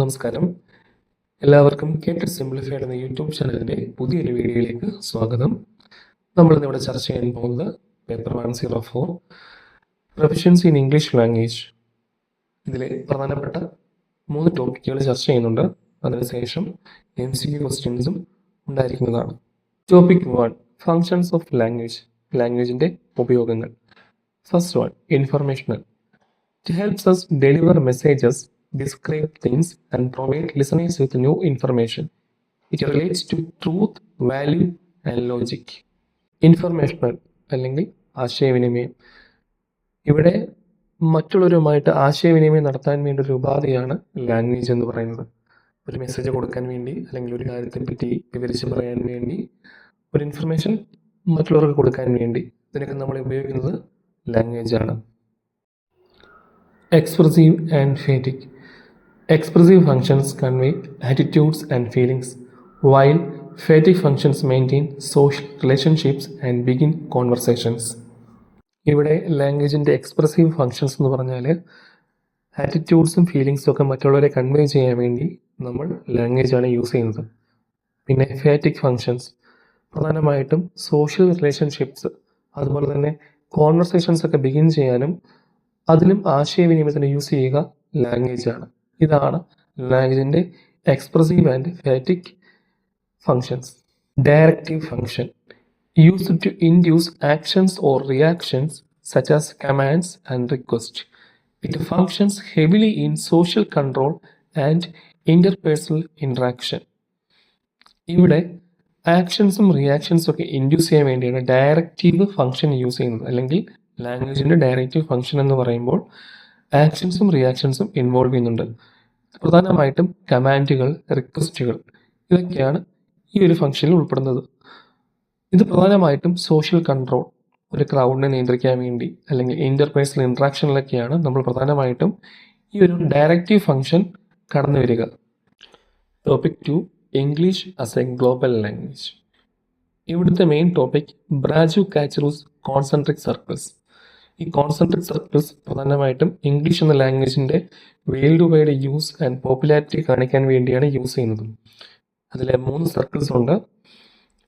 നമസ്കാരം. എല്ലാവർക്കും KTET simplified എന്ന യൂട്യൂബ് ചാനലിൻ്റെ പുതിയൊരു വീഡിയോയിലേക്ക് സ്വാഗതം. നമ്മളിന്നിവിടെ ചർച്ച ചെയ്യാൻ പോകുന്നത് paper 104 proficiency in English language. ഇതിലെ പ്രധാനപ്പെട്ട 3 ടോപ്പിക്കുകൾ ചർച്ച ചെയ്യുന്നുണ്ട്. അതിനുശേഷം MCQ ക്വസ്റ്റ്യൻസും ഉണ്ടായിരിക്കുന്നതാണ്. ടോപ്പിക് 1 ഫങ്ഷൻസ് ഓഫ് ലാംഗ്വേജ്, ലാംഗ്വേജിൻ്റെ ഉപയോഗങ്ങൾ. First one informational. It helps us deliver messages, describe things, and provide listeners with new information. It relates to truth, value, and logic. Informational അല്ലെങ്കിൽ ആശയവിനിമയം. ഇവിടെ മറ്റുള്ളവരുമായിട്ട് ആശയവിനിമയം നടത്താൻ വേണ്ടി ഒരു ഉപാധിയാണ് ലാംഗ്വേജ് എന്ന് പറയുന്നത്. ഒരു മെസ്സേജ് കൊടുക്കാൻ വേണ്ടി അല്ലെങ്കിൽ ഒരു കാര്യത്തെ പറ്റി വിവരിച്ച് പറയാൻ വേണ്ടി, ഒരു ഇൻഫർമേഷൻ മറ്റുള്ളവർക്ക് കൊടുക്കാൻ വേണ്ടി ഇതിനൊക്കെ നമ്മൾ ഉപയോഗിക്കുന്നത് ലാംഗ്വേജ് ആണ്. Expressive and emphatic. Expressive functions convey attitudes and feelings, while emphatic functions maintain social relationships and begin conversations. ഇവിടെ ലാംഗ്വേജിൻ്റെ എക്സ്പ്രസീവ് ഫങ്ഷൻസ് എന്ന് പറഞ്ഞാൽ ആറ്റിറ്റ്യൂഡ്സും ഫീലിങ്സും ഒക്കെ മറ്റുള്ളവരെ കൺവേ ചെയ്യാൻ വേണ്ടി നമ്മൾ ലാംഗ്വേജാണ് യൂസ് ചെയ്യുന്നത്. പിന്നെ എംഫാറ്റിക് ഫങ്ഷൻസ് പ്രധാനമായിട്ടും സോഷ്യൽ റിലേഷൻഷിപ്സ് അതുപോലെ തന്നെ കോൺവെർസേഷൻസ് ഒക്കെ ബിഗിൻ ചെയ്യാനും അതിലും ആശയവിനിമയത്തിന് യൂസ് ചെയ്യുക ലാംഗ്വേജാണ്. ഇതാണ് ലാംഗ്വേജിൻ്റെ expressive and emphatic functions. Directive function used to induce actions or reactions such as commands and request. It functions heavily in social control and interpersonal interaction. ഇവിടെ ആക്ഷൻസും റിയാക്ഷൻസും ഒക്കെ ഇൻഡ്യൂസ് ചെയ്യാൻ വേണ്ടിയാണ് ഡയറക്റ്റീവ് ഫങ്ഷൻ യൂസ് ചെയ്യുന്നത്. അല്ലെങ്കിൽ ലാംഗ്വേജിൻ്റെ ഡയറക്റ്റീവ് ഫങ്ഷൻ എന്ന് പറയുമ്പോൾ ആക്ഷൻസും റിയാക്ഷൻസും involve ചെയ്യുന്നുണ്ട്. പ്രധാനമായിട്ടും കമാൻഡുകൾ, റിക്വസ്റ്റുകൾ ഇതൊക്കെയാണ് ഈ ഒരു ഫങ്ഷനിൽ ഉൾപ്പെടുന്നത്. ഇത് പ്രധാനമായിട്ടും സോഷ്യൽ കൺട്രോൾ, ഒരു ക്രൗഡിനെ നിയന്ത്രിക്കാൻ വേണ്ടി അല്ലെങ്കിൽ ഇൻ്റർപേഴ്സണൽ ഇൻട്രാക്ഷനിലൊക്കെയാണ് നമ്മൾ പ്രധാനമായിട്ടും ഈ ഒരു ഡയറക്റ്റീവ് ഫങ്ഷൻ കടന്നു വരിക. Topic 2 English as a global language. ഇവിടുത്തെ main topic Mcq'S concentric circles. ഈ കോൺസെൻട്രിക് സർക്കിൾസ് പ്രധാനമായിട്ടും ഇംഗ്ലീഷ് എന്ന ലാംഗ്വേജിൻ്റെ world wide use and popularity കാണിക്കാൻ വേണ്ടിയാണ് യൂസ് ചെയ്യുന്നത്. അതിലെ 3 സർക്കിൾസ് ഉണ്ട്.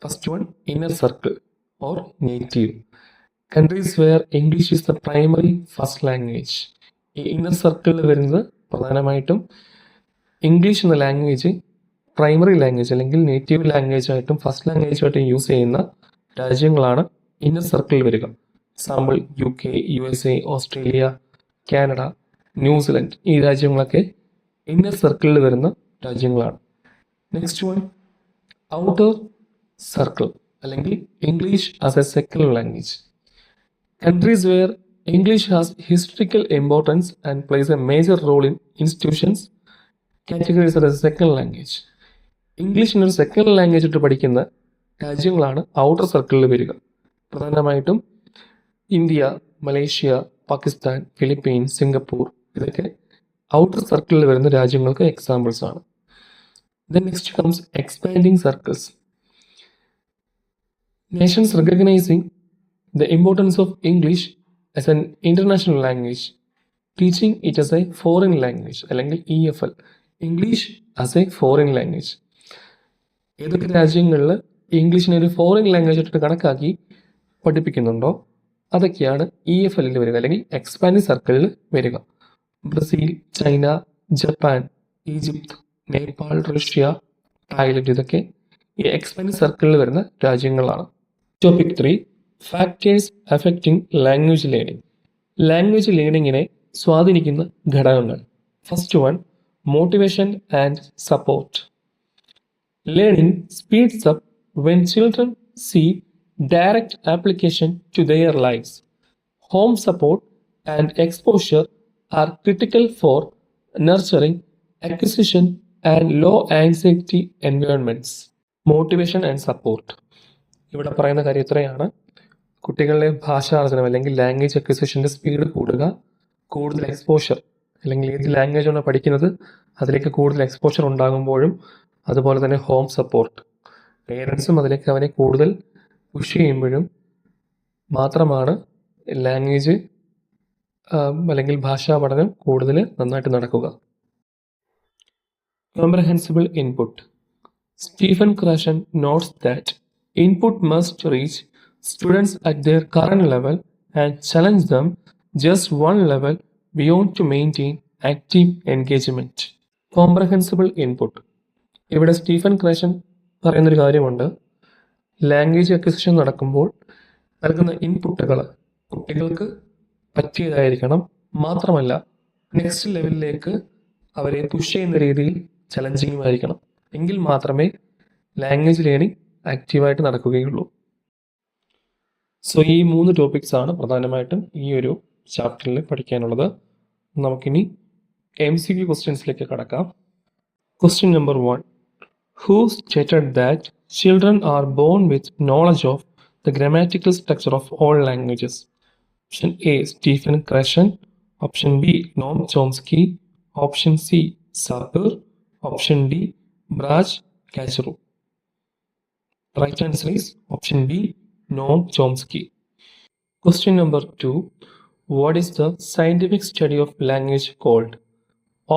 First one inner circle or native. Countries where English is the primary first language. ഈ ഇന്നർ സർക്കിളിൽ വരുന്നത് പ്രധാനമായിട്ടും ഇംഗ്ലീഷ് എന്ന ലാംഗ്വേജ് പ്രൈമറി ലാംഗ്വേജ് അല്ലെങ്കിൽ നേറ്റീവ് ലാംഗ്വേജ് ആയിട്ടും ഫസ്റ്റ് ലാംഗ്വേജ് ആയിട്ടും യൂസ് ചെയ്യുന്ന രാജ്യങ്ങളാണ് ഇന്നർ സർക്കിളിൽ വരിക. Example UK, USA, Australia, Canada, New Zealand ഈ രാജ്യങ്ങളൊക്കെ ഇന്നർ സർക്കിളിൽ വരുന്ന രാജ്യങ്ങളാണ്. നെക്സ്റ്റ് വൺ ഔട്ടർ സർക്കിൾ അല്ലെങ്കിൽ English as a second language. Countries where English has historical importance and places a major role in institutions categories as a second language. ഇംഗ്ലീഷിനൊരു second language ആയിട്ട് പഠിക്കുന്ന രാജ്യങ്ങളാണ് ഔട്ടർ സർക്കിളിൽ വരിക. പ്രധാനമായിട്ടും India, Malaysia, Pakistan, Philippines, Singapore ഇതൊക്കെ outer സർക്കിളിൽ വരുന്ന രാജ്യങ്ങൾക്ക് എക്സാമ്പിൾസ് ആണ്. Then next comes expanding circles. Nations recognising the importance of English as an international language, teaching it as A foreign language അല്ലെങ്കിൽ EFL, English as A foreign language. ഏതൊക്കെ രാജ്യങ്ങളിൽ ഇംഗ്ലീഷിനെ ഒരു foreign language ആയിട്ട് കണക്കാക്കി പഠിപ്പിക്കുന്നുണ്ടോ അതൊക്കെയാണ് EFLൽ വരിക അല്ലെങ്കിൽ എക്സ്പാൻഡിങ് സർക്കിളിൽ വരിക. Brazil, China, Japan, Egypt, Nepal, Russia, Thailand ഇതൊക്കെ ഈ എക്സ്പാൻഡിങ് സർക്കിളിൽ വരുന്ന രാജ്യങ്ങളാണ്. Topic 3 factors affecting language learning. Language ലേണിങ്ങിനെ സ്വാധീനിക്കുന്ന ഘടകങ്ങൾ. First one motivation and support. Learning speeds up when children see direct application to their lives. Home support and exposure are critical for nurturing acquisition and low anxiety environments. Motivation and support. ഇവിടെ പറയുന്ന കാര്യം ഇത്രയാണ്. കുട്ടികളുടെ ഭാഷാർജ്ജനം അല്ലെങ്കിൽ language അക്വിസിഷൻ്റെ speed കൂടുക, കൂടുതൽ exposure അല്ലെങ്കിൽ ഏത് ലാംഗ്വേജാണ് പഠിക്കുന്നത് അതിലേക്ക് കൂടുതൽ എക്സ്പോഷർ ഉണ്ടാകുമ്പോഴും അതുപോലെ തന്നെ ഹോം സപ്പോർട്ട്, പേരൻസും അതിലേക്ക് അവനെ കൂടുതൽ പുഷ് ചെയ്യുമ്പോഴും മാത്രമാണ് ലാംഗ്വേജ് അല്ലെങ്കിൽ ഭാഷാ പഠനം കൂടുതൽ നന്നായിട്ട് നടക്കുക. Comprehensible input. Stephen Krashen notes that input must reach students at their current level and challenge them just one level beyond to maintain active engagement. Comprehensible input. ഇവിടെ സ്റ്റീഫൻ ക്രാഷൻ പറയുന്നൊരു കാര്യമുണ്ട്. ലാംഗ്വേജ് അക്വിസിഷൻ നടക്കുമ്പോൾ നൽകുന്ന ഇൻപുട്ടുകൾ കുട്ടികൾക്ക് പറ്റിയതായിരിക്കണം. മാത്രമല്ല next ലെവലിലേക്ക് അവരെ പുഷ് ചെയ്യുന്ന രീതിയിൽ ചലഞ്ചിങ്ങുമായിരിക്കണം. എങ്കിൽ മാത്രമേ ലാംഗ്വേജ് ലേണിംഗ് ആക്റ്റീവായിട്ട് നടക്കുകയുള്ളൂ. സോ ഈ 3 ടോപ്പിക്സ് ആണ് പ്രധാനമായിട്ടും ഈ ഒരു ചാപ്റ്ററിൽ പഠിക്കാനുള്ളത്. നമുക്കിനി MCQ ക്വസ്റ്റ്യൻസിലേക്ക് കടക്കാം. Question number 1. Who stated that children are born with knowledge of the grammatical structure of all languages? Option A. Stephen Krashen. Option B. Noam Chomsky. Option C. Sapir. Option D. Braj Kachru. Right answer is option B. Noam Chomsky. Question number 2. What is the scientific study of language called?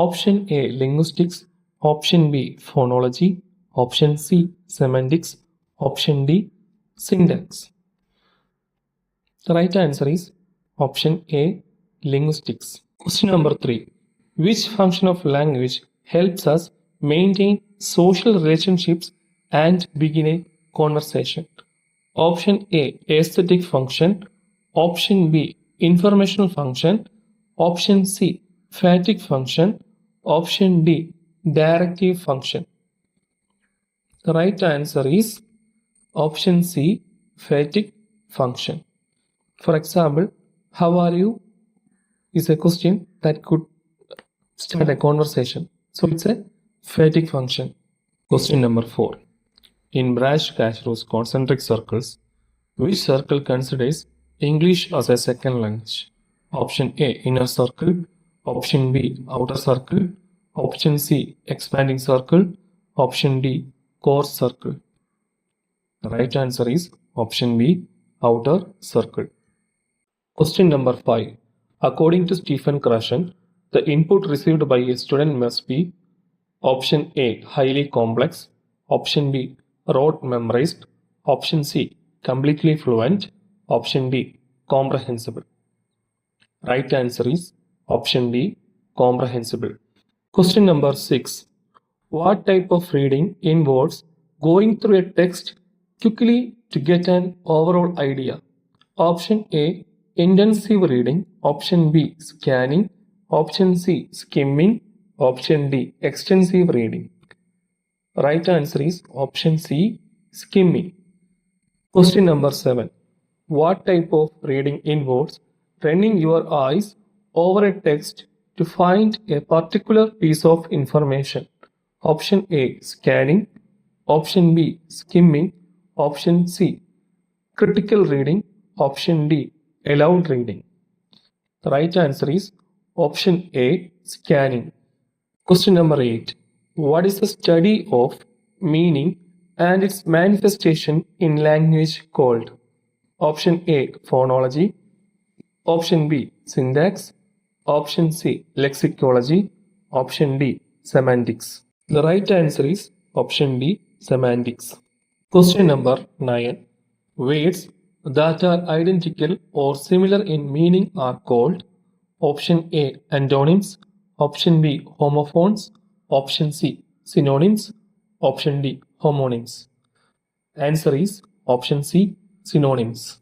Option A. Linguistics. Option B. Phonology. Option C. Semantics. Option D. Syntax. The right answer is option A. Linguistics. Question number 3. Which function of language helps us maintain social relationships and begin a conversation? Option A. Aesthetic function. Option B. Informational function. Option C. Fatigue function. Option D. Directive function. The right answer is option C. Fatigue function. For example, how are you is a question that could start a conversation. So it's a fatigue function. Question number 4. In Braj Kachru's concentric circles, which circle considers English as a second language? Option A. Inner circle. Option B. Outer circle. Option C. Expanding circle. Option D. Core circle. The right answer is option B. Outer circle. Question number 5. According to Stephen Krashen, the input received by a student must be option A. Highly complex. Option B. Rote memorized. Option C. Completely fluent. Option D. Comprehensible. Right answer is option D. Comprehensible. Question number 6. What type of reading involves going through a text quickly to get an overall idea? Option A. Intensive reading. Option B. Scanning. Option C. Skimming. Option D. Extensive reading. Right answer is option C. Skimming. Question number 7. What type of reading involves running your eyes over a text to find a particular piece of information? Option A. Scanning. Option B. Skimming. Option C. Critical reading. Option D. Aloud reading. The right answer is option A. Scanning. Question number 8. What is the study of meaning and its manifestation in language called? Option A. Phonology. Option B. Syntax. Option C. Lexicology. Option D. Semantics. The right answer is option D. Semantics. Question number 9. Words that are identical or similar in meaning are called? Option A. Antonyms. Option B. Homophones. Option C. Synonyms. Option D. Homonyms. Answer is option C. Synonyms.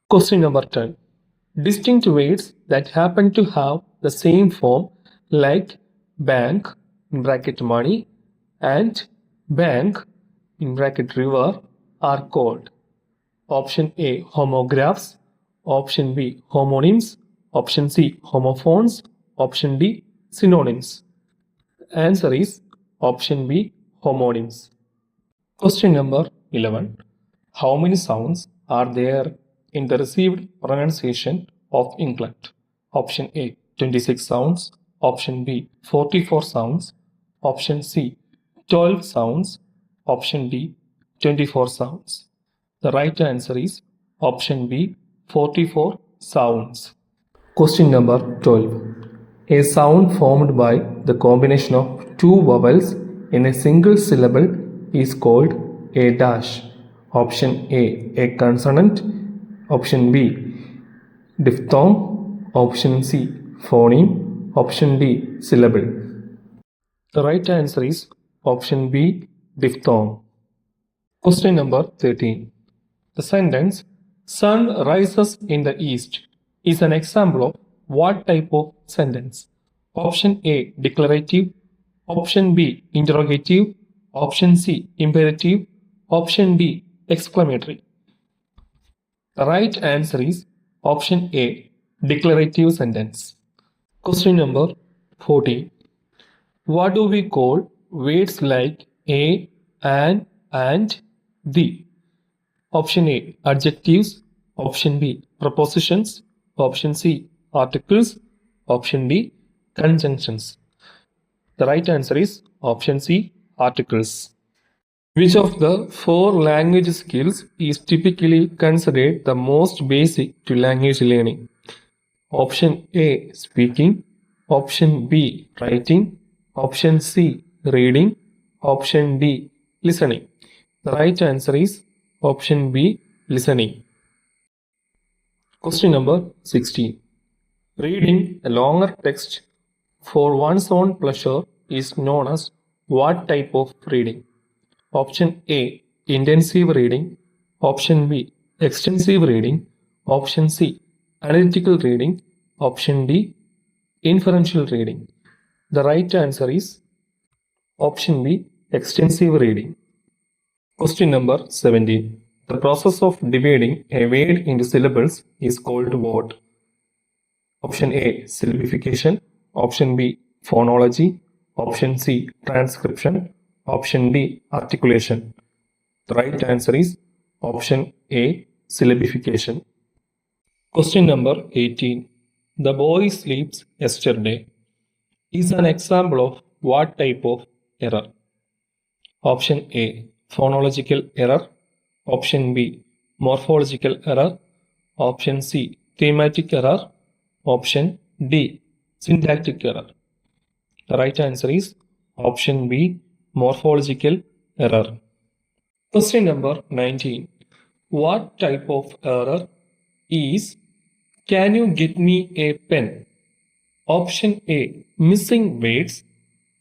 Question number 10. Distinct words that happen to have the same form like bank in bracket money and bank in bracket river are called? Option A. Homographs. Option B. Homonyms. Option C. Homophones. Option D. Synonyms. Answer is option B. Homonyms. Question number 11. How many sounds are there in the received pronunciation of England? Option A. 26 sounds. Option B. 44 sounds. Option C. 12 sounds. Option D. 24 sounds. The right answer is option B. 44 sounds. Question number 12. A sound formed by the combination of two vowels in a single syllable is called a dash. Option A consonant. Option B, diphthong. Option C, phoneme. Option D, syllable. The right answer is option B, diphthong. Question number 13. The sentence "Sun rises in the east" is an example of what type of sentence? Option A, declarative. Option B, interrogative. Option C, imperative. Option D, exclamatory. The right answer is option A, declarative sentence. Question number 14. What do we call words like a, an, and, the? Option A, adjectives. Option B, prepositions. Option C, articles. Option D, conjunctions. The right answer is option C, articles. Which of the four language skills is typically considered the most basic to language learning? Option A, speaking. Option B, writing. Option C, reading. Option D, listening. The right answer is option B, listening. Question number 16. Reading a longer text for one's own pleasure is known as what type of reading? Option A, intensive reading. Option B, extensive reading. Option C, analytical reading. Option D, inferential reading. The right answer is option B, extensive reading. Question number 17. The process of dividing a word into syllables is called what? Option A, syllabification. Option B, phonology. Option C, transcription. Option D, articulation. The right answer is option A, syllabification. Question number 18. The boy sleeps yesterday is an example of what type of error? Option A, phonological error. Option B, morphological error. Option C, thematic error. Option D, syntactic error. The right answer is option B, morphological error. Question number 19. What type of error is "Can you get me a pen"? Option A, missing words.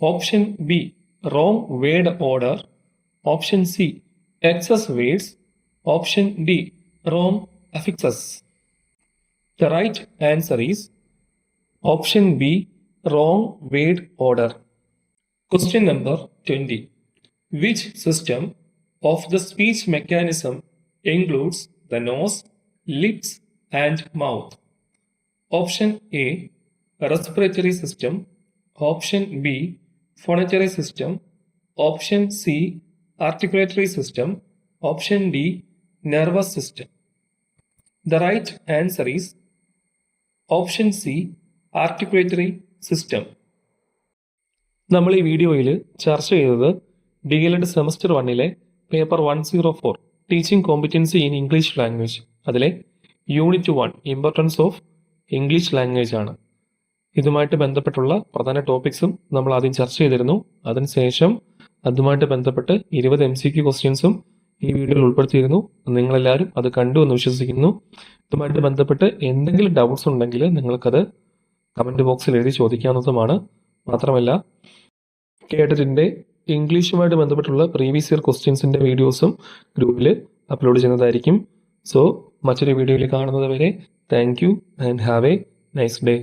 Option B, wrong word order. Option C, excess words. Option D, wrong affixes. The right answer is option B, wrong word order. Question number 20. Which system of the speech mechanism includes the nose, lips, and mouth? Option A, respiratory system. Option B, phonatory system. Option C, articulatory system. Option D, nervous system. The right answer is option C, articulatory system. നമ്മൾ ഈ വീഡിയോയിൽ ചർച്ച ചെയ്തത് DLED semester 1 paper 104 teaching competency in English language അതിലെ unit 1 importance of English language ആണ്. ഇതുമായിട്ട് ബന്ധപ്പെട്ടുള്ള പ്രധാന ടോപ്പിക്സും നമ്മൾ ആദ്യം ചർച്ച ചെയ്തിരുന്നു. അതിനുശേഷം അതുമായിട്ട് ബന്ധപ്പെട്ട് 20 MCQ ക്വസ്റ്റ്യൻസും ഈ വീഡിയോയിൽ ഉൾപ്പെടുത്തിയിരുന്നു. നിങ്ങളെല്ലാവരും അത് കണ്ടു എന്ന് വിശ്വസിക്കുന്നു. ഇതുമായിട്ട് ബന്ധപ്പെട്ട് എന്തെങ്കിലും ഡൗട്ട്സ് ഉണ്ടെങ്കിൽ നിങ്ങൾക്കത് കമൻറ്റ് ബോക്സിൽ എഴുതി ചോദിക്കാവുന്നതുമാണ്. മാത്രമല്ല KTETന്റെ ഇംഗ്ലീഷുമായിട്ട് ബന്ധപ്പെട്ടുള്ള പ്രീവിയസ് ഇയർ ക്വസ്റ്റ്യൻസിൻ്റെ വീഡിയോസും ഗ്രൂപ്പിൽ അപ്ലോഡ് ചെയ്യുന്നതായിരിക്കും. സോ മറ്റൊരു വീഡിയോയിൽ കാണുന്നത് വരെ thank you and have A nice day.